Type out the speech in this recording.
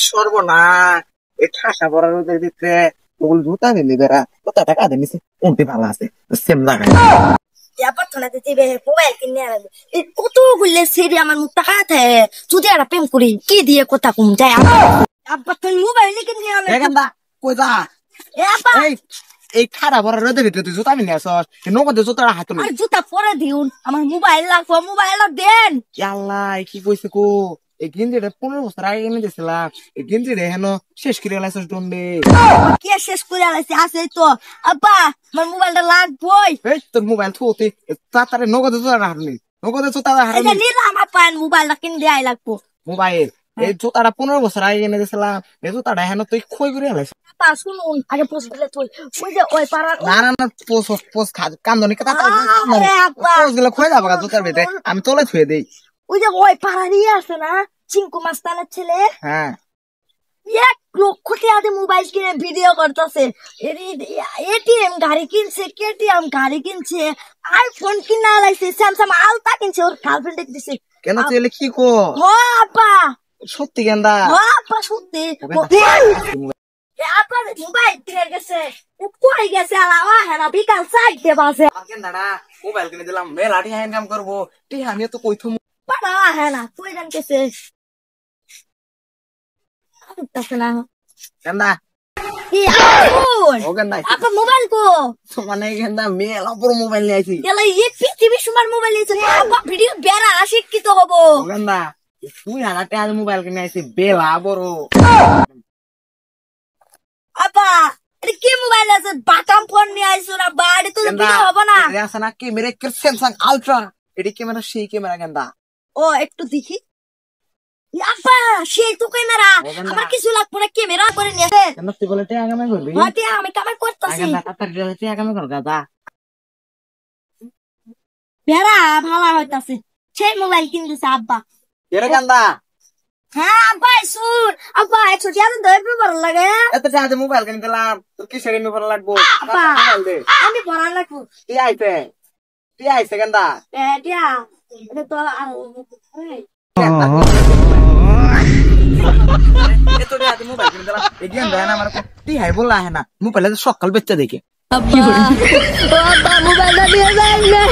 সর্বনাশ এই ঠাসা বড় রোদের ভিতরে ওগুলো জুতা দিলি বেড়া জুতা টাকা দিয়ে নিছে উল্টি ভালো আছে সেম জায়গায় মোবাইল কিনে আনবে কত গুলে সেরি আমার মুখ টাকা থাকে যদি একটা প্রেম করি কি দিয়ে কথা কম যায় আব্বা তুই মোবাইল কিনে আনবে গান্দা কই যা এই এই খারাপ বড় রোদের ভিতরে তুই জুতা নিয়ে আসস নগদে জুতা হাতে আর জুতা পরে দিউন আমার মোবাইল লাগবো মোবাইল দেন আল্লাহ কি কইছে কো এই গেঞ্জিটা 15 বছর আগে এনে দিয়েছিলাম এই গেঞ্জিটা হেন শেষ করে লাইছিস ডন্ডে কে শেষ করে আলাইছে আছে তো আব্বা আমার মোবাইলটা লাগবই এই তোর মোবাইল থুতে তাড়াতাড়ি নগদে জুতা হারনি নগদে জুতা এটা হারনি নিলাম আপা মোবাইলটা কিনে দেয়াই লাগবো মোবাইল এই জুতাটা 15 বছর আগে এনে দিয়েছিলাম এই জুতাটা হেন তুই খই করে লাইছিস আপা শুনুন আগে পোস্ট দিলে তুই ওই যে ওই পাড়ার না না না পোস পোস কান্দনি কথা আরে আব্বা পোস গুলো খই যাবে জুতার ভিতরে আমি তোলে থুয়ে দেই ওই যে ওই পাড়ারই আছে না চিঙ্কু মাস্তানের ছেলে হ্যাঁ 1 লক্ষ টাকা দিয়ে মোবাইল কিনে ভিডিও করতেছে এটিএম গাড়ি কিনছে কেটিএম গাড়ি কিনছে আইফোন কিনা লাইছে স্যামসাং আলতা কিনছে ওর গার্লফ্রেন্ড দিছে কেন তুই কি কো ও আপা সত্যি গেন্দা ও আপা সত্যি আপা মোবাইল কিনে গেছে কই গেছে আলাওয়া হেনা বিকাল 4 বাজে গেন্দাড়া মোবাইল কিনে দিলাম মেলা টিহা ইনকাম করবো টিহা আমি তো কইথম পাড়া হেনা তুই জান গেছে না গেন্দা কি আইফোন ও গেন্দা আপা মোবাইল কো তো মানে গেন্দা মেলা বড় মোবাইল নিয়ে আইছি এলা এই পৃথিবী সমান মোবাইল আছে আপা ভিডিও বেরা শিক্ষিত হব ও গেন্দা তুই হাতে আজ মোবাইল কিনে আইছি বেলা বড় আপা এটা কি মোবাইল আছে বাটাম ফোন নিয়ে আইছো না বাড়ি তো ভিডিও হবে না এটা আছে না ক্যামেরা কি স্যামসাং আলট্রা এডি ক্যামেরা সেই ক্যামেরা গেন্দা ও একটু দেখি আপা সেই তো ক্যামেরা আমার কিছু লাগবে না ক্যামেরা করে নিয়েছে কেন তুই বলে তে আগামী করবি হতে আমি কামাই করতেছি আগে তাড়াতাড়ি তে আগামী কর গাদা বেরা ভালো হইতাছে সেই মোবাইল কিনতেছে আব্বা এরে গেন্দা হ্যাঁ আব্বা শুন আব্বা 100 টাকা দইবে ভালো লাগে এত টাকা মোবাইল কিনে দিলাম তোর কি সেরে মোবাইল লাগবো আব্বা মোবাইল দে আমি ভরা লাগবো তুই আইছে গেন্দা দিয়া এটা তো এত টাকা মোবাইল কিনে দিলাম এগিয়ে দেয় না আমার তুই হাই বললা है ना মোবাইলে সকাল বেচতে দেখে আব্বা মোবাইলটা দিয়ে যাই না